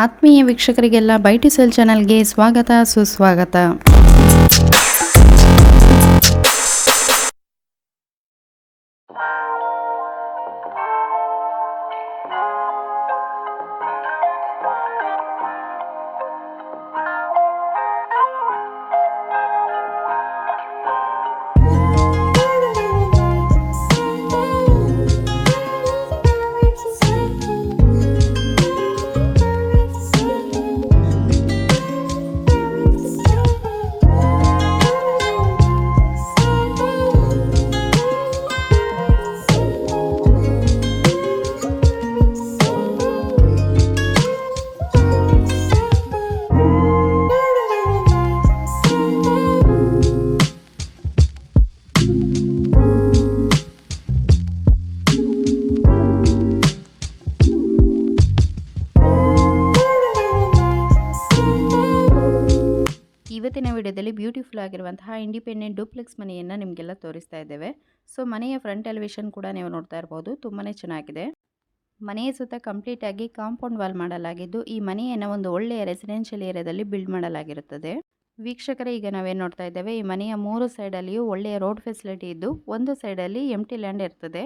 ಆತ್ಮೀಯ ವೀಕ್ಷಕರಿಗೆಲ್ಲ ಬೈಟಿ ಸೆಲ್ ಚಾನಲ್ಗೆ ಸ್ವಾಗತ ಸುಸ್ವಾಗತ. ಇವತ್ತಿನ ವಿಡಿಯೋದಲ್ಲಿ ಬ್ಯೂಟಿಫುಲ್ ಆಗಿರುವಂತಹ ಇಂಡಿಪೆಂಡೆಂಟ್ ಡೂಪ್ಲೆಕ್ಸ್ ಮನೆಯನ್ನು ನಿಮಗೆಲ್ಲ ತೋರಿಸ್ತಾ ಇದ್ದೇವೆ. ಸೊ ಮನೆಯ ಫ್ರಂಟ್ ಎಲಿವೇಶನ್ ಕೂಡ ನೀವು ನೋಡ್ತಾ ಇರ್ಬೋದು, ತುಂಬಾ ಚೆನ್ನಾಗಿದೆ. ಮನೆಯ ಸುತ್ತ ಕಂಪ್ಲೀಟ್ ಆಗಿ ಕಾಂಪೌಂಡ್ ವಾಲ್ ಮಾಡಲಾಗಿದ್ದು ಈ ಮನೆಯನ್ನು ಒಂದು ಒಳ್ಳೆಯ ರೆಸಿಡೆನ್ಷಿಯಲ್ ಏರಿಯಾದಲ್ಲಿ ಬಿಲ್ಡ್ ಮಾಡಲಾಗಿರುತ್ತದೆ. ವೀಕ್ಷಕರೇ, ಈಗ ನಾವೇನು ನೋಡ್ತಾ ಇದ್ದೇವೆ, ಈ ಮನೆಯ 3 ಸೈಡಲ್ಲಿಯೂ ಒಳ್ಳೆಯ ರೋಡ್ ಫೆಸಿಲಿಟಿ ಇದ್ದು ಒಂದು ಸೈಡಲ್ಲಿ ಎಂಟಿ ಲ್ಯಾಂಡ್ ಇರ್ತದೆ.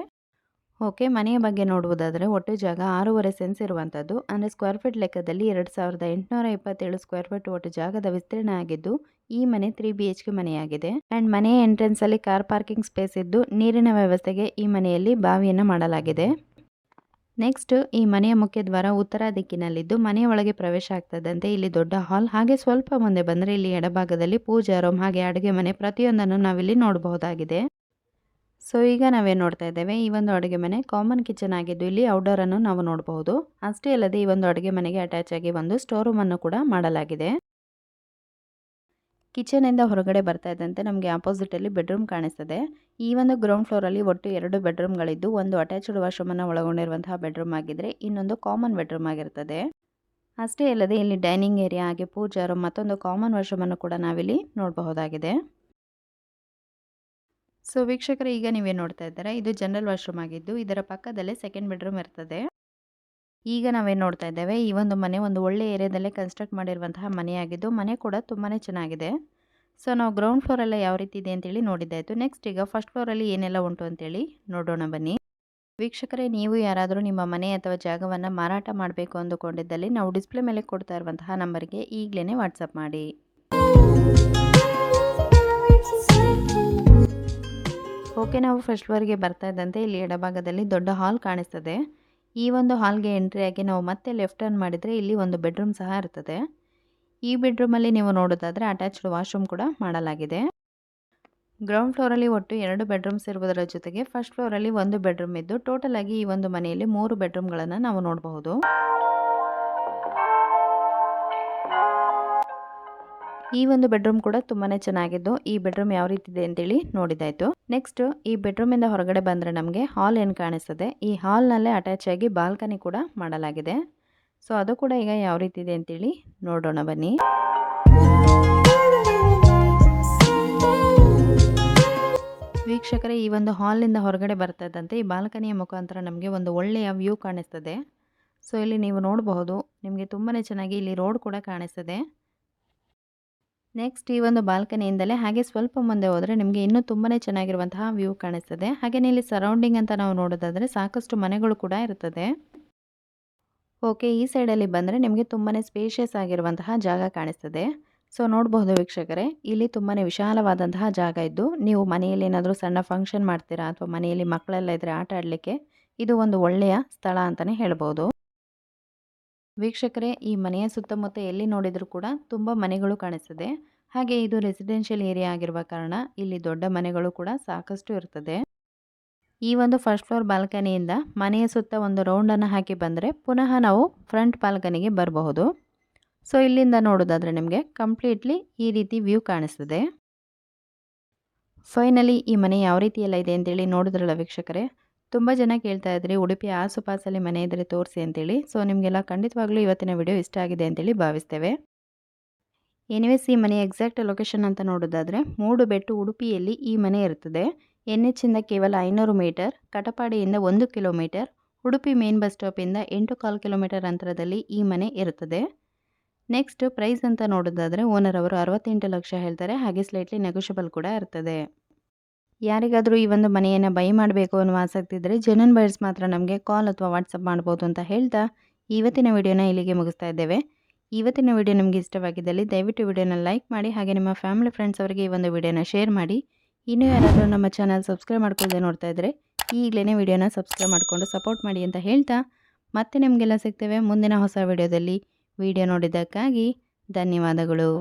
ಓಕೆ, ಮನೆಯ ಬಗ್ಗೆ ನೋಡುವುದಾದರೆ ಒಟ್ಟು ಜಾಗ 6.5 ಸೆನ್ಸ್ ಇರುವಂಥದ್ದು. ಅಂದರೆ ಸ್ಕ್ವೇರ್ ಫೀಟ್ ಲೆಕ್ಕದಲ್ಲಿ 2827 ಸ್ಕ್ವೇರ್ ಫೀಟ್ ಒಟ್ಟು ಜಾಗದ ವಿಸ್ತೀರ್ಣ ಆಗಿದ್ದು ಈ ಮನೆ 3 BHK ಮನೆಯಾಗಿದೆ. ಆ್ಯಂಡ್ ಮನೆಯ ಎಂಟ್ರೆನ್ಸಲ್ಲಿ ಕಾರ್ ಪಾರ್ಕಿಂಗ್ ಸ್ಪೇಸ್ ಇದ್ದು ನೀರಿನ ವ್ಯವಸ್ಥೆಗೆ ಈ ಮನೆಯಲ್ಲಿ ಬಾವಿಯನ್ನು ಮಾಡಲಾಗಿದೆ. ನೆಕ್ಸ್ಟ್, ಈ ಮನೆಯ ಮುಖ್ಯ ದ್ವಾರ ಉತ್ತರ ದಿಕ್ಕಿನಲ್ಲಿದ್ದು ಮನೆಯ ಒಳಗೆ ಪ್ರವೇಶ ಆಗ್ತದಂತೆ ಇಲ್ಲಿ ದೊಡ್ಡ ಹಾಲ್, ಹಾಗೆ ಸ್ವಲ್ಪ ಮುಂದೆ ಬಂದರೆ ಇಲ್ಲಿ ಎಡಭಾಗದಲ್ಲಿ ಪೂಜಾ ರೂಮ್ ಹಾಗೆ ಅಡುಗೆ ಮನೆ ಪ್ರತಿಯೊಂದನ್ನು ನಾವಿಲ್ಲಿ ನೋಡಬಹುದಾಗಿದೆ. ಸೊ ಈಗ ನಾವೇನು ನೋಡ್ತಾ ಇದ್ದೇವೆ, ಈ ಒಂದು ಅಡುಗೆ ಮನೆ ಕಾಮನ್ ಕಿಚನ್ ಆಗಿದ್ದು ಇಲ್ಲಿ ಔಟ್ಡೋರ್ ಅನ್ನು ನಾವು ನೋಡಬಹುದು. ಅಷ್ಟೇ ಅಲ್ಲದೆ ಈ ಒಂದು ಅಡುಗೆ ಮನೆಗೆ ಅಟ್ಯಾಚ್ ಆಗಿ ಒಂದು ಸ್ಟೋರ್ ರೂಮ್ ಅನ್ನು ಕೂಡ ಮಾಡಲಾಗಿದೆ. ಕಿಚನ್ ಇಂದ ಹೊರಗಡೆ ಬರ್ತಾ ಇದ್ದಂತೆ ನಮಗೆ ಆಪೋಸಿಟ್ ಅಲ್ಲಿ ಬೆಡ್ರೂಮ್ ಕಾಣಿಸ್ತದೆ. ಈ ಒಂದು ಗ್ರೌಂಡ್ ಫ್ಲೋರ್ ಅಲ್ಲಿ ಒಟ್ಟು 2 ಬೆಡ್ರೂಮ್ಗಳಿದ್ದು ಒಂದು ಅಟ್ಯಾಚ್ಡ್ ವಾಶ್ರೂಮ್ ಅನ್ನು ಒಳಗೊಂಡಿರುವಂತಹ ಬೆಡ್ರೂಮ್ ಆಗಿದ್ರೆ ಇನ್ನೊಂದು ಕಾಮನ್ ಬೆಡ್ರೂಮ್ ಆಗಿರ್ತದೆ. ಅಷ್ಟೇ ಅಲ್ಲದೆ ಇಲ್ಲಿ ಡೈನಿಂಗ್ ಏರಿಯಾ ಹಾಗೆ ಪೂಜಾ ರೂಮ್ ಮತ್ತೊಂದು ಕಾಮನ್ ವಾಶ್ರೂಮ್ ಅನ್ನು ಕೂಡ ನಾವಿಲ್ಲಿ ನೋಡಬಹುದಾಗಿದೆ. ಸೊ ವೀಕ್ಷಕರೇ, ಈಗ ನೀವೇನು ನೋಡ್ತಾ ಇದ್ದಾರೆ, ಇದು ಜನರಲ್ ವಾಶ್ರೂಮ್ ಆಗಿದ್ದು ಇದರ ಪಕ್ಕದಲ್ಲೇ ಸೆಕೆಂಡ್ ಬೆಡ್ರೂಮ್ ಇರ್ತದೆ. ಈಗ ನಾವೇನು ನೋಡ್ತಾ ಇದ್ದೇವೆ, ಈ ಒಂದು ಮನೆ ಒಂದು ಒಳ್ಳೆ ಏರಿಯಾದಲ್ಲೇ ಕನ್ಸ್ಟ್ರಕ್ಟ್ ಮಾಡಿರುವಂತಹ ಮನೆಯಾಗಿದ್ದು ಮನೆ ಕೂಡ ತುಂಬಾ ಚೆನ್ನಾಗಿದೆ. ಸೊ ನಾವು ಗ್ರೌಂಡ್ ಫ್ಲೋರ್ ಎಲ್ಲ ಯಾವ ರೀತಿ ಇದೆ ಅಂತೇಳಿ ನೋಡಿದ್ದಾಯಿತು. ನೆಕ್ಸ್ಟ್ ಈಗ ಫಸ್ಟ್ ಫ್ಲೋರಲ್ಲಿ ಏನೆಲ್ಲ ಉಂಟು ಅಂತೇಳಿ ನೋಡೋಣ ಬನ್ನಿ. ವೀಕ್ಷಕರೇ, ನೀವು ಯಾರಾದರೂ ನಿಮ್ಮ ಮನೆ ಅಥವಾ ಜಾಗವನ್ನು ಮಾರಾಟ ಮಾಡಬೇಕು ಅಂದುಕೊಂಡಿದ್ದಲ್ಲಿ ನಾವು ಡಿಸ್ಪ್ಲೇ ಮೇಲೆ ಕೊಡ್ತಾ ಇರುವಂತಹ ನಂಬರ್ಗೆ ಈಗಲೇ ವಾಟ್ಸಪ್ ಮಾಡಿ. ಓಕೆ, ನಾವು ಫಸ್ಟ್ ಫ್ಲೋರ್ಗೆ ಬರ್ತಾ ಇದ್ದಂತೆ ಇಲ್ಲಿ ಎಡಭಾಗದಲ್ಲಿ ದೊಡ್ಡ ಹಾಲ್ ಕಾಣಿಸ್ತದೆ. ಈ ಒಂದು ಹಾಲ್ಗೆ ಎಂಟ್ರಿ ಆಗಿ ನಾವು ಮತ್ತೆ ಲೆಫ್ಟ್ ಟರ್ನ್ ಮಾಡಿದರೆ ಇಲ್ಲಿ ಒಂದು ಬೆಡ್ರೂಮ್ ಸಹ ಇರ್ತದೆ. ಈ ಬೆಡ್ರೂಮಲ್ಲಿ ನೀವು ನೋಡೋದಾದರೆ ಅಟ್ಯಾಚ್ಡ್ ವಾಶ್ರೂಮ್ ಕೂಡ ಮಾಡಲಾಗಿದೆ. ಗ್ರೌಂಡ್ ಫ್ಲೋರಲ್ಲಿ ಒಟ್ಟು 2 ಬೆಡ್ರೂಮ್ಸ್ ಇರುವುದರ ಜೊತೆಗೆ ಫಸ್ಟ್ ಫ್ಲೋರಲ್ಲಿ 1 ಬೆಡ್ರೂಮ್ ಇದ್ದು ಟೋಟಲ್ ಆಗಿ ಈ ಒಂದು ಮನೆಯಲ್ಲಿ 3 ಬೆಡ್ರೂಮ್ಗಳನ್ನು ನಾವು ನೋಡಬಹುದು. ಈ ಒಂದು ಬೆಡ್ರೂಮ್ ಕೂಡ ತುಂಬಾ ಚೆನ್ನಾಗಿದ್ದು ಈ ಬೆಡ್ರೂಮ್ ಯಾವ ರೀತಿ ಇದೆ ಅಂತೇಳಿ ನೋಡಿದಾಯಿತು. ನೆಕ್ಸ್ಟ್, ಈ ಬೆಡ್ರೂಮ್ ಇಂದ ಹೊರಗಡೆ ಬಂದರೆ ನಮಗೆ ಹಾಲ್ ಏನು ಕಾಣಿಸ್ತದೆ, ಈ ಹಾಲ್ನಲ್ಲೇ ಅಟ್ಯಾಚ್ ಆಗಿ ಬಾಲ್ಕನಿ ಕೂಡ ಮಾಡಲಾಗಿದೆ. ಸೊ ಅದು ಕೂಡ ಈಗ ಯಾವ ರೀತಿ ಇದೆ ಅಂತೇಳಿ ನೋಡೋಣ ಬನ್ನಿ. ವೀಕ್ಷಕರೇ, ಈ ಒಂದು ಹಾಲ್ನಿಂದ ಹೊರಗಡೆ ಬರ್ತಾ ಇದ್ದಂತೆ ಈ ಬಾಲ್ಕನಿಯ ಮುಖಾಂತರ ನಮಗೆ ಒಂದು ಒಳ್ಳೆಯ ವ್ಯೂ ಕಾಣಿಸ್ತದೆ. ಸೊ ಇಲ್ಲಿ ನೀವು ನೋಡಬಹುದು, ನಿಮಗೆ ತುಂಬಾ ಚೆನ್ನಾಗಿ ಇಲ್ಲಿ ರೋಡ್ ಕೂಡ ಕಾಣಿಸ್ತದೆ. ನೆಕ್ಸ್ಟ್, ಈ ಒಂದು ಬಾಲ್ಕನಿಯಿಂದಲೇ ಹಾಗೆ ಸ್ವಲ್ಪ ಮುಂದೆ ಹೋದರೆ ನಿಮಗೆ ಇನ್ನೂ ತುಂಬಾ ಚೆನ್ನಾಗಿರುವಂತಹ ವ್ಯೂ ಕಾಣಿಸ್ತದೆ. ಹಾಗೆಯೇ ಇಲ್ಲಿ ಸರೌಂಡಿಂಗ್ ಅಂತ ನಾವು ನೋಡೋದಾದರೆ ಸಾಕಷ್ಟು ಮನೆಗಳು ಕೂಡ ಇರ್ತದೆ. ಓಕೆ, ಈ ಸೈಡಲ್ಲಿ ಬಂದರೆ ನಿಮಗೆ ತುಂಬಾ ಸ್ಪೇಷಿಯಸ್ ಆಗಿರುವಂತಹ ಜಾಗ ಕಾಣಿಸ್ತದೆ. ಸೊ ನೋಡಬಹುದು ವೀಕ್ಷಕರೇ, ಇಲ್ಲಿ ತುಂಬಾ ವಿಶಾಲವಾದಂತಹ ಜಾಗ ಇದ್ದು ನೀವು ಮನೆಯಲ್ಲಿ ಏನಾದರೂ ಸಣ್ಣ ಫಂಕ್ಷನ್ ಮಾಡ್ತೀರಾ ಅಥವಾ ಮನೆಯಲ್ಲಿ ಮಕ್ಕಳೆಲ್ಲ ಇದ್ದರೆ ಆಟ ಆಡಲಿಕ್ಕೆ ಇದು ಒಂದು ಒಳ್ಳೆಯ ಸ್ಥಳ ಅಂತಲೇ ಹೇಳ್ಬೋದು. ವೀಕ್ಷಕರೇ, ಈ ಮನೆಯ ಸುತ್ತಮುತ್ತ ಎಲ್ಲಿ ನೋಡಿದರೂ ಕೂಡ ತುಂಬ ಮನೆಗಳು ಕಾಣಿಸ್ತದೆ. ಹಾಗೆ ಇದು ರೆಸಿಡೆನ್ಷಿಯಲ್ ಏರಿಯಾ ಆಗಿರುವ ಕಾರಣ ಇಲ್ಲಿ ದೊಡ್ಡ ಮನೆಗಳು ಕೂಡ ಸಾಕಷ್ಟು ಇರ್ತದೆ. ಈ ಒಂದು ಫಸ್ಟ್ ಫ್ಲೋರ್ ಬಾಲ್ಕನಿಯಿಂದ ಮನೆಯ ಸುತ್ತ ಒಂದು ರೌಂಡನ್ನು ಹಾಕಿ ಬಂದರೆ ಪುನಃ ನಾವು ಫ್ರಂಟ್ ಬಾಲ್ಕನಿಗೆ ಬರಬಹುದು. ಸೊ ಇಲ್ಲಿಂದ ನೋಡೋದಾದರೆ ನಿಮಗೆ ಕಂಪ್ಲೀಟ್ಲಿ ಈ ರೀತಿ ವ್ಯೂ ಕಾಣಿಸ್ತದೆ. ಫೈನಲಿ ಈ ಮನೆ ಯಾವ ರೀತಿ ಎಲ್ಲ ಇದೆ ಅಂತೇಳಿ ನೋಡಿದ್ರಲ್ಲ ವೀಕ್ಷಕರೇ. ತುಂಬ ಜನ ಕೇಳ್ತಾ ಇದ್ರಿ ಉಡುಪಿಯ ಆಸುಪಾಸಲ್ಲಿ ಮನೆ ಇದ್ದರೆ ತೋರಿಸಿ ಅಂತೇಳಿ. ಸೊ ನಿಮಗೆಲ್ಲ ಖಂಡಿತವಾಗ್ಲೂ ಇವತ್ತಿನ ವಿಡಿಯೋ ಇಷ್ಟ ಆಗಿದೆ ಅಂತೇಳಿ ಭಾವಿಸ್ತೇವೆ. ಎನಿವೇಸ್, ಈ ಮನೆ ಎಕ್ಸಾಕ್ಟ್ ಲೊಕೇಶನ್ ಅಂತ ನೋಡೋದಾದರೆ ಮೂಡುಬೆಟ್ಟು ಉಡುಪಿಯಲ್ಲಿ ಈ ಮನೆ ಇರ್ತದೆ. NH ಇಂದ ಕೇವಲ 500 ಮೀಟರ್, ಕಟಪಾಡಿಯಿಂದ 1 ಕಿಲೋಮೀಟರ್, ಉಡುಪಿ ಮೇನ್ ಬಸ್ ಸ್ಟಾಪಿಂದ 8.25 ಕಿಲೋಮೀಟರ್ ಅಂತರದಲ್ಲಿ ಈ ಮನೆ ಇರುತ್ತದೆ. ನೆಕ್ಸ್ಟ್ ಪ್ರೈಸ್ ಅಂತ ನೋಡೋದಾದರೆ ಓನರ್ ಅವರು 68 ಲಕ್ಷ ಹೇಳ್ತಾರೆ, ಹಾಗೆ ಸ್ಲೈಟ್ಲಿ ನೆಗೋಷಿಯಬಲ್ ಕೂಡ ಇರ್ತದೆ. ಯಾರಿಗಾದರೂ ಈ ಒಂದು ಮನೆಯನ್ನು ಬೈ ಮಾಡಬೇಕು ಅನ್ನೋ ಆಸಕ್ತಿ ಇದ್ದರೆ ಜೆನ್ಯೂನ್ ಬಯರ್ಸ್ ಮಾತ್ರ ನಮಗೆ ಕಾಲ್ ಅಥವಾ ವಾಟ್ಸಪ್ ಮಾಡ್ಬೋದು ಅಂತ ಹೇಳ್ತಾ ಇವತ್ತಿನ ವಿಡಿಯೋನ ಇಲ್ಲಿಗೆ ಮುಗಿಸ್ತಾ ಇದ್ದೇವೆ. ಇವತ್ತಿನ ವಿಡಿಯೋ ನಿಮಗೆ ಇಷ್ಟವಾಗಿದ್ದಲ್ಲಿ ದಯವಿಟ್ಟು ವಿಡಿಯೋನ ಲೈಕ್ ಮಾಡಿ, ಹಾಗೆ ನಿಮ್ಮ ಫ್ಯಾಮಿಲಿ ಫ್ರೆಂಡ್ಸ್ ಅವರಿಗೆ ಈ ಒಂದು ವಿಡಿಯೋನ ಶೇರ್ ಮಾಡಿ. ಇನ್ನೂ ಯಾರಾದರೂ ನಮ್ಮ ಚಾನಲ್ ಸಬ್ಸ್ಕ್ರೈಬ್ ಮಾಡ್ಕೊಳ್ಳದೆ ನೋಡ್ತಾ ಇದ್ದರೆ ಈಗಲೇ ವಿಡಿಯೋನ ಸಬ್ಸ್ಕ್ರೈಬ್ ಮಾಡಿಕೊಂಡು ಸಪೋರ್ಟ್ ಮಾಡಿ ಅಂತ ಹೇಳ್ತಾ ಮತ್ತೆ ನಿಮಗೆಲ್ಲ ಸಿಗ್ತೇವೆ ಮುಂದಿನ ಹೊಸ ವಿಡಿಯೋದಲ್ಲಿ. ವಿಡಿಯೋ ನೋಡಿದ್ದಕ್ಕಾಗಿ ಧನ್ಯವಾದಗಳು.